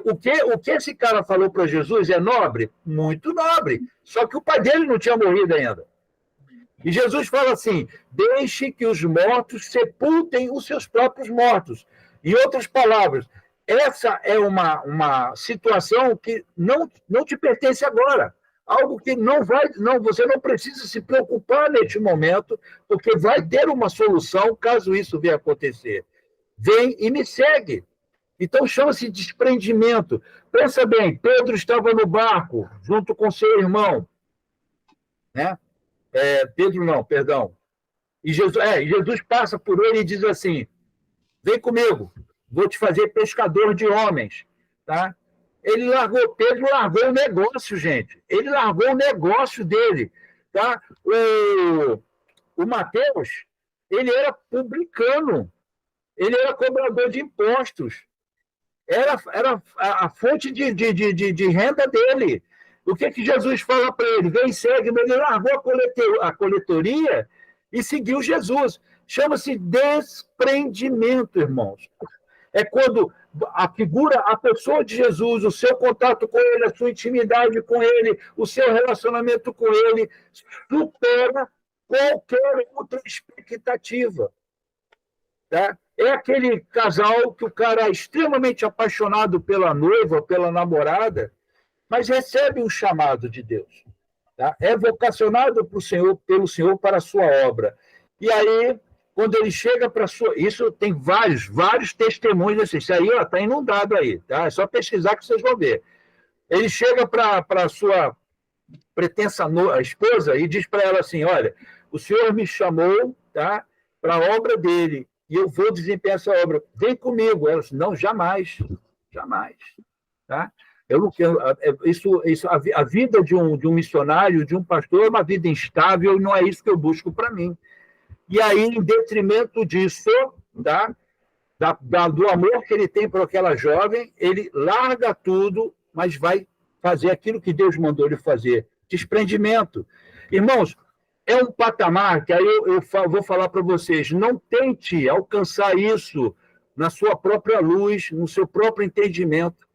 Porque o que esse cara falou para Jesus é nobre? Muito nobre. Só que o pai dele não tinha morrido ainda. E Jesus fala assim, deixe que os mortos sepultem os seus próprios mortos. Em outras palavras, essa é uma situação que não te pertence agora. Algo que você não precisa se preocupar neste momento, porque vai ter uma solução caso isso venha acontecer. Vem e me segue. Então chama-se desprendimento. Pensa bem, Pedro estava no barco junto com seu irmão, né? Pedro não, perdão. E Jesus passa por ele e diz assim, vem comigo, vou te fazer pescador de homens, tá? Pedro largou o negócio, gente. Ele largou o negócio dele. Tá? O Mateus, ele era publicano. Ele era cobrador de impostos. Era a fonte de renda dele. O que Jesus fala para ele? Vem, segue-me. Ele largou a coletoria e seguiu Jesus. Chama-se desprendimento, irmãos. É quando a pessoa de Jesus, o seu contato com ele, a sua intimidade com ele, o seu relacionamento com ele, supera qualquer outra expectativa. Tá? É aquele casal que o cara é extremamente apaixonado pela noiva, pela namorada, mas recebe um chamado de Deus. Tá? É vocacionado pelo Senhor para a sua obra. E aí, quando ele chega para a sua... Isso tem vários testemunhos assim. Isso aí está inundado aí. Tá? É só pesquisar que vocês vão ver. Ele chega para a sua pretensa esposa e diz para ela assim, olha, o Senhor me chamou, tá, para a obra dele e eu vou desempenhar essa obra. Vem comigo. Ela disse, não, jamais. Tá? Eu não quero... A vida de um missionário, de um pastor, é uma vida instável e não é isso que eu busco para mim. E aí, em detrimento disso, tá? Do amor que ele tem por aquela jovem, ele larga tudo, mas vai fazer aquilo que Deus mandou ele fazer, Desprendimento. Irmãos, é um patamar que aí eu vou falar para vocês, não tente alcançar isso na sua própria luz, no seu próprio entendimento.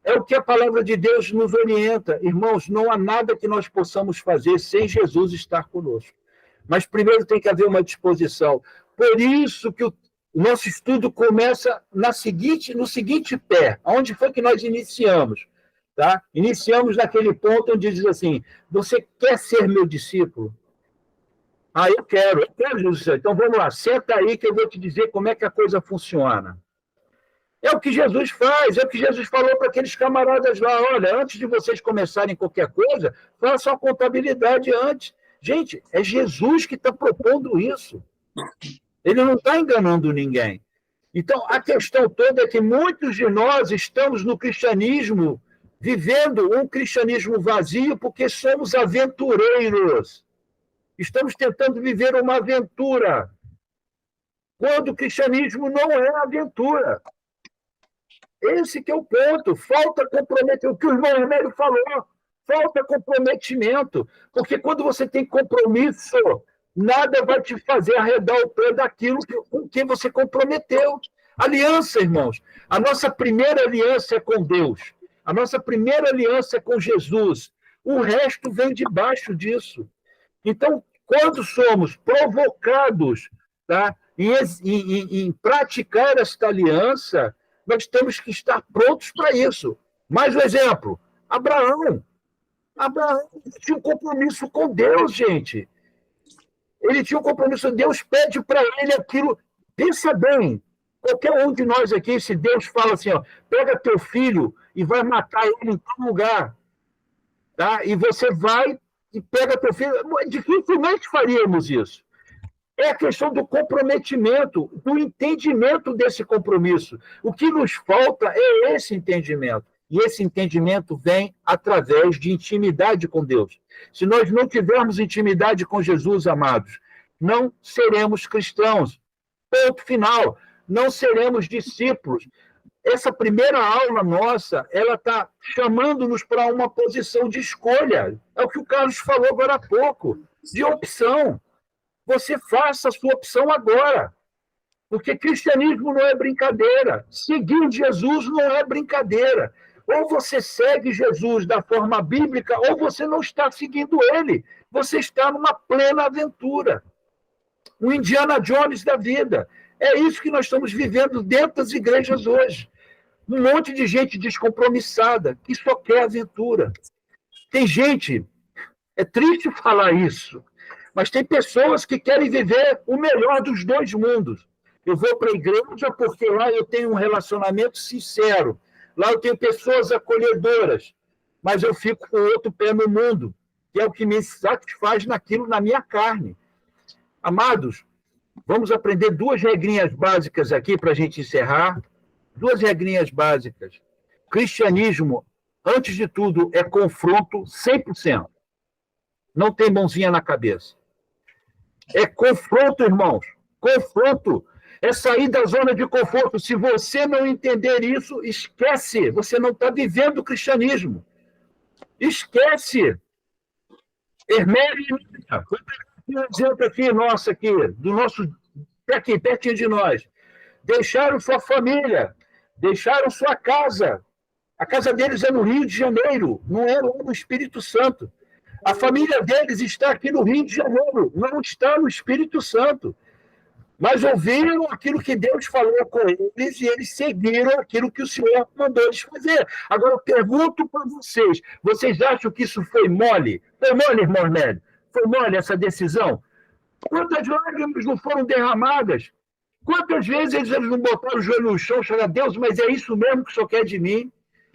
É o que a palavra de Deus nos orienta. Irmãos, não há nada que nós possamos fazer sem Jesus estar conosco. Mas primeiro tem que haver uma disposição. Por isso que o nosso estudo começa no seguinte pé. Onde foi que nós iniciamos? Tá? Iniciamos naquele ponto onde diz assim, você quer ser meu discípulo? Eu quero, Jesus. Então vamos lá, senta aí que eu vou te dizer como é que a coisa funciona. É o que Jesus faz, é o que Jesus falou para aqueles camaradas lá, olha, antes de vocês começarem qualquer coisa, façam a contabilidade antes. Gente, é Jesus que está propondo isso. Ele não está enganando ninguém. Então, a questão toda é que muitos de nós estamos no cristianismo, vivendo um cristianismo vazio, porque somos aventureiros. Estamos tentando viver uma aventura, quando o cristianismo não é aventura. Esse que é o ponto. Falta comprometimento. O que o irmão Hermélio falou, falta comprometimento. Porque quando você tem compromisso, nada vai te fazer arredar o pé daquilo com que você comprometeu. Aliança, irmãos. A nossa primeira aliança é com Deus. A nossa primeira aliança é com Jesus. O resto vem debaixo disso. Então, quando somos provocados, tá, em praticar esta aliança, nós temos que estar prontos para isso. Mais um exemplo, Abraão. Abraão tinha um compromisso com Deus, gente. Ele tinha um compromisso, Deus pede para ele aquilo. Pensa bem, qualquer um de nós aqui, se Deus fala assim, ó, pega teu filho e vai matar ele em tal lugar, tá? E você vai e pega teu filho, dificilmente faríamos isso. É a questão do comprometimento, do entendimento desse compromisso. O que nos falta é esse entendimento. E esse entendimento vem através de intimidade com Deus. Se nós não tivermos intimidade com Jesus, amados, não seremos cristãos. Ponto final. Não seremos discípulos. Essa primeira aula nossa, ela está chamando-nos para uma posição de escolha. É o que o Carlos falou agora há pouco, de opção. Você faça a sua opção agora. Porque cristianismo não é brincadeira. Seguir Jesus não é brincadeira. Ou você segue Jesus da forma bíblica, ou você não está seguindo ele. Você está numa plena aventura. O Indiana Jones da vida. É isso que nós estamos vivendo dentro das igrejas hoje. Um monte de gente descompromissada, que só quer aventura. Tem gente, é triste falar isso, mas tem pessoas que querem viver o melhor dos dois mundos. Eu vou para a igreja porque lá eu tenho um relacionamento sincero. Lá eu tenho pessoas acolhedoras, mas eu fico com o outro pé no mundo, que é o que me satisfaz naquilo, na minha carne. Amados, vamos aprender 2 regrinhas básicas aqui para a gente encerrar. 2 regrinhas básicas. Cristianismo, antes de tudo, é confronto 100%. Não tem mãozinha na cabeça. É confronto, irmãos. Confronto. É sair da zona de conforto. Se você não entender isso, esquece. Você não está vivendo o cristianismo. Esquece. Hermélio, um exemplo aqui, nosso aqui, do nosso, aqui, pertinho de nós. Deixaram sua família, deixaram sua casa. A casa deles é no Rio de Janeiro, não é no Espírito Santo. A família deles está aqui no Rio de Janeiro, não está no Espírito Santo. Mas ouviram aquilo que Deus falou com eles e eles seguiram aquilo que o Senhor mandou eles fazer. Agora, eu pergunto para vocês, vocês acham que isso foi mole? Foi mole, irmão Hermélio? Foi mole essa decisão? Quantas lágrimas não foram derramadas? Quantas vezes eles não botaram o joelho no chão e falaram, Deus, mas é isso mesmo que o Senhor quer de mim?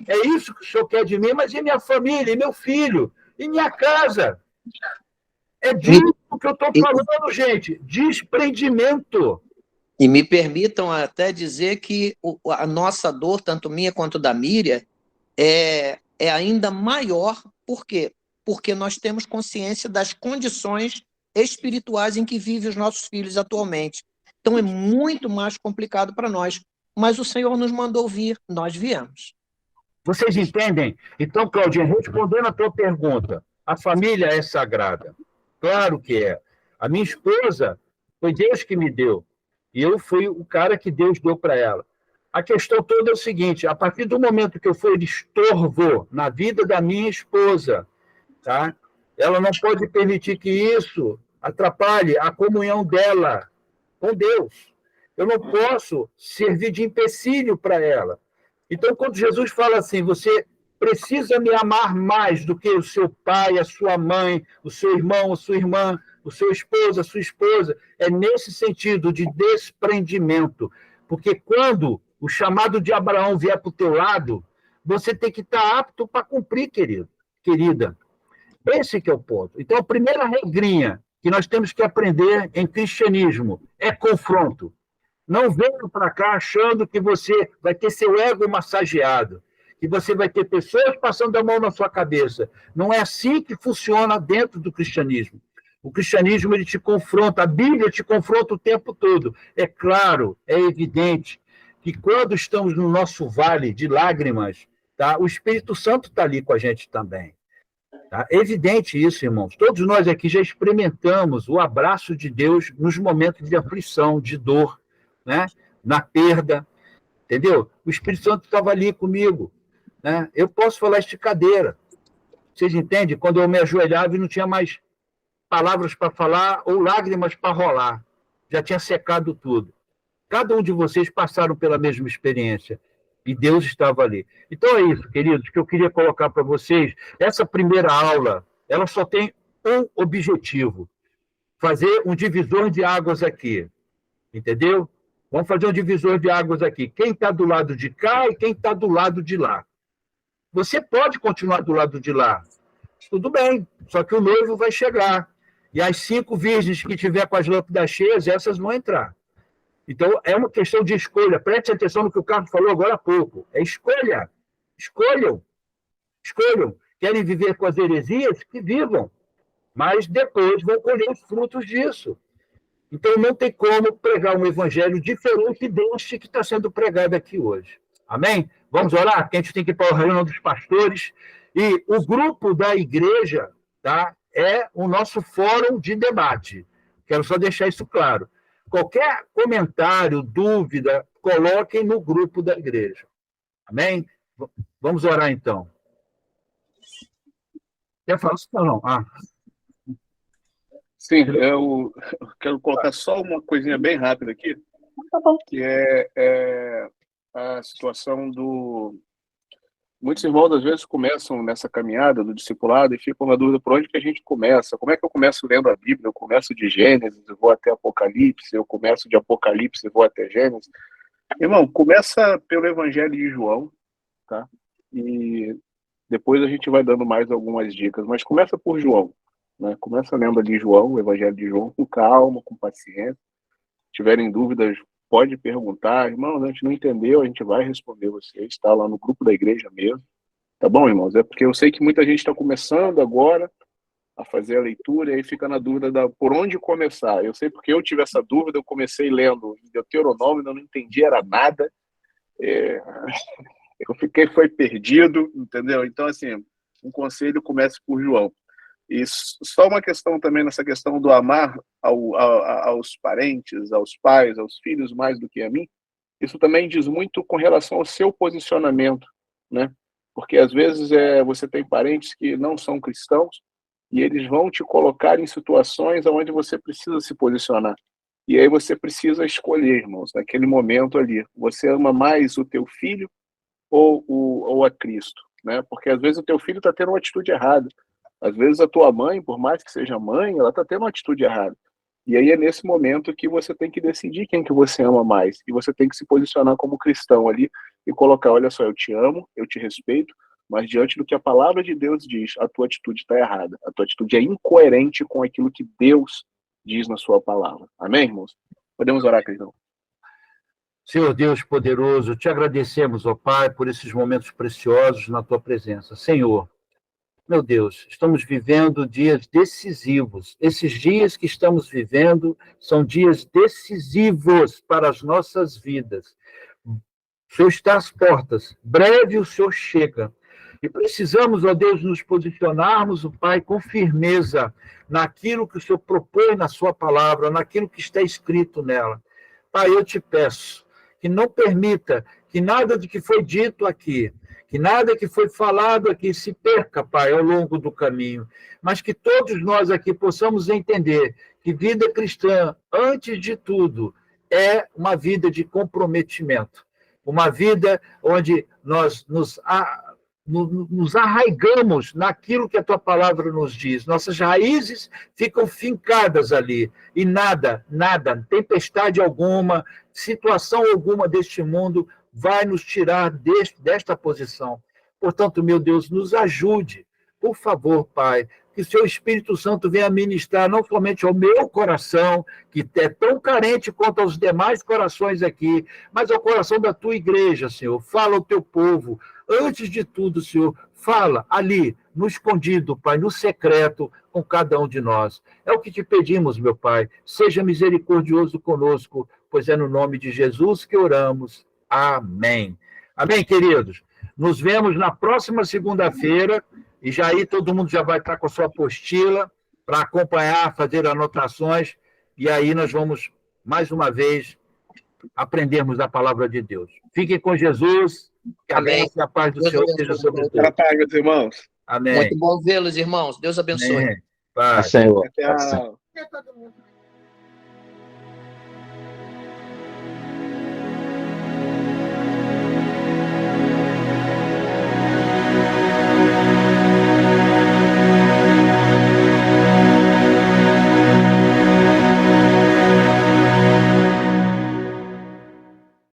É isso que o Senhor quer de mim? Mas e minha família, e meu filho, e minha casa? É disso que eu estou falando, gente. Desprendimento. E me permitam até dizer que a nossa dor, tanto minha quanto da Miriam, é ainda maior. Por quê? Porque nós temos consciência das condições espirituais em que vivem os nossos filhos atualmente. Então é muito mais complicado para nós. Mas o Senhor nos mandou vir, nós viemos. Vocês entendem? Então, Claudinha, respondendo a tua pergunta, A família é sagrada. Claro que é. A minha esposa foi Deus que me deu. E eu fui o cara que Deus deu para ela. A questão toda é o seguinte: a partir do momento que eu for estorvo na vida da minha esposa, tá? Ela não pode permitir que isso atrapalhe a comunhão dela com Deus. Eu não posso servir de empecilho para ela. Então, quando Jesus fala assim, você precisa me amar mais do que o seu pai, a sua mãe, o seu irmão, a sua irmã, o seu esposo, a sua esposa, é nesse sentido de desprendimento. Porque quando o chamado de Abraão vier para o teu lado, você tem que estar apto para cumprir, querido, querida. Esse que é o ponto. Então, a primeira regrinha que nós temos que aprender em cristianismo é confronto. Não venha para cá achando que você vai ter seu ego massageado, que você vai ter pessoas passando a mão na sua cabeça. Não é assim que funciona dentro do cristianismo. O cristianismo ele te confronta, a Bíblia te confronta o tempo todo. É claro, é evidente que quando estamos no nosso vale de lágrimas, tá, o Espírito Santo está ali com a gente também. Tá? É evidente isso, irmãos. Todos nós aqui já experimentamos o abraço de Deus nos momentos de aflição, de dor, né? Na perda, entendeu? O Espírito Santo estava ali comigo, né? Eu posso falar esticadeira. Vocês entendem? Quando eu me ajoelhava e não tinha mais palavras para falar ou lágrimas para rolar. Já tinha secado tudo. Cada um de vocês passaram pela mesma experiência. E Deus estava ali. Então é isso, queridos, que eu queria colocar para vocês. Essa primeira aula, ela só tem um objetivo: fazer um divisor de águas aqui. Entendeu? Vamos fazer um divisor de águas aqui. Quem está do lado de cá e quem está do lado de lá. Você pode continuar do lado de lá. Tudo bem, só que o noivo vai chegar. E as 5 virgens que tiver com as lâmpadas cheias, essas vão entrar. Então, é uma questão de escolha. Preste atenção no que o Carlos falou agora há pouco. É escolha. Escolham. Escolham. Querem viver com as heresias? Que vivam. Mas depois vão colher os frutos disso. Então, não tem como pregar um evangelho diferente deste que está sendo pregado aqui hoje. Amém? Vamos orar? Que a gente tem que ir para a reunião dos pastores. E o grupo da igreja, tá, é o nosso fórum de debate. Quero só deixar isso claro. Qualquer comentário, dúvida, coloquem no grupo da igreja. Amém? Vamos orar, então. Quer falar isso? Não. Sim, eu quero colocar só uma coisinha bem rápida aqui, que é a situação do... Muitos irmãos, às vezes, começam nessa caminhada do discipulado e ficam na dúvida por onde que a gente começa. Como é que eu começo lendo a Bíblia? Eu começo de Gênesis, eu vou até Apocalipse, eu começo de Apocalipse e vou até Gênesis. Irmão, começa pelo Evangelho de João, tá? E depois a gente vai dando mais algumas dicas, mas começa por João, né? Começa lendo ali João, o Evangelho de João, com calma, com paciência. Se tiverem dúvidas, pode perguntar. Irmãos, a gente não entendeu, a gente vai responder vocês, está lá no grupo da igreja mesmo. Tá bom, irmãos? É porque eu sei que muita gente está começando agora a fazer a leitura e aí fica na dúvida por onde começar. Eu sei porque eu tive essa dúvida, eu comecei lendo Deuteronômio, eu não entendi, era nada. Eu foi perdido, entendeu? Então, assim, um conselho começa por João. E só uma questão também nessa questão do amar aos parentes, aos pais, aos filhos mais do que a mim, isso também diz muito com relação ao seu posicionamento, né? Porque às vezes você tem parentes que não são cristãos e eles vão te colocar em situações onde você precisa se posicionar. E aí você precisa escolher, irmãos, naquele momento ali. Você ama mais o teu filho ou a Cristo, né? Porque às vezes o teu filho está tendo uma atitude errada. Às vezes a tua mãe, por mais que seja mãe, ela está tendo uma atitude errada. E aí é nesse momento que você tem que decidir quem que você ama mais. E você tem que se posicionar como cristão ali e colocar, olha só, eu te amo, eu te respeito, mas diante do que a palavra de Deus diz, a tua atitude está errada. A tua atitude é incoerente com aquilo que Deus diz na sua palavra. Amém, irmãos? Podemos orar, querido? Senhor Deus poderoso, te agradecemos, ó Pai, por esses momentos preciosos na tua presença. Senhor, meu Deus, estamos vivendo dias decisivos. Esses dias que estamos vivendo são dias decisivos para as nossas vidas. O Senhor está às portas, breve o Senhor chega. E precisamos, ó Deus, nos posicionarmos, ó Pai, com firmeza naquilo que o Senhor propõe na sua palavra, naquilo que está escrito nela. Pai, eu te peço que não permita que nada do que foi dito aqui, que nada que foi falado aqui se perca, Pai, ao longo do caminho, mas que todos nós aqui possamos entender que vida cristã, antes de tudo, é uma vida de comprometimento, uma vida onde nós nos arraigamos naquilo que a tua palavra nos diz. Nossas raízes ficam fincadas ali, e nada, tempestade alguma, situação alguma deste mundo vai nos tirar desta posição. Portanto, meu Deus, nos ajude, por favor, Pai, que o seu Espírito Santo venha ministrar não somente ao meu coração, que é tão carente quanto aos demais corações aqui, mas ao coração da tua igreja, Senhor. Fala ao teu povo. Antes de tudo, Senhor, fala ali, no escondido, Pai, no secreto, com cada um de nós. É o que te pedimos, meu Pai. Seja misericordioso conosco, pois é no nome de Jesus que oramos. Amém. Amém, queridos? Nos vemos na próxima segunda-feira, e já aí todo mundo já vai estar com a sua apostila para acompanhar, fazer anotações, e aí nós vamos, mais uma vez, aprendermos da palavra de Deus. Fiquem com Jesus, que a graça e a paz do Senhor seja sobre todos. Paz, meus irmãos. Amém. Muito bom vê-los, irmãos. Deus abençoe. Amém. Paz. Senhor. Tchau. Todo mundo.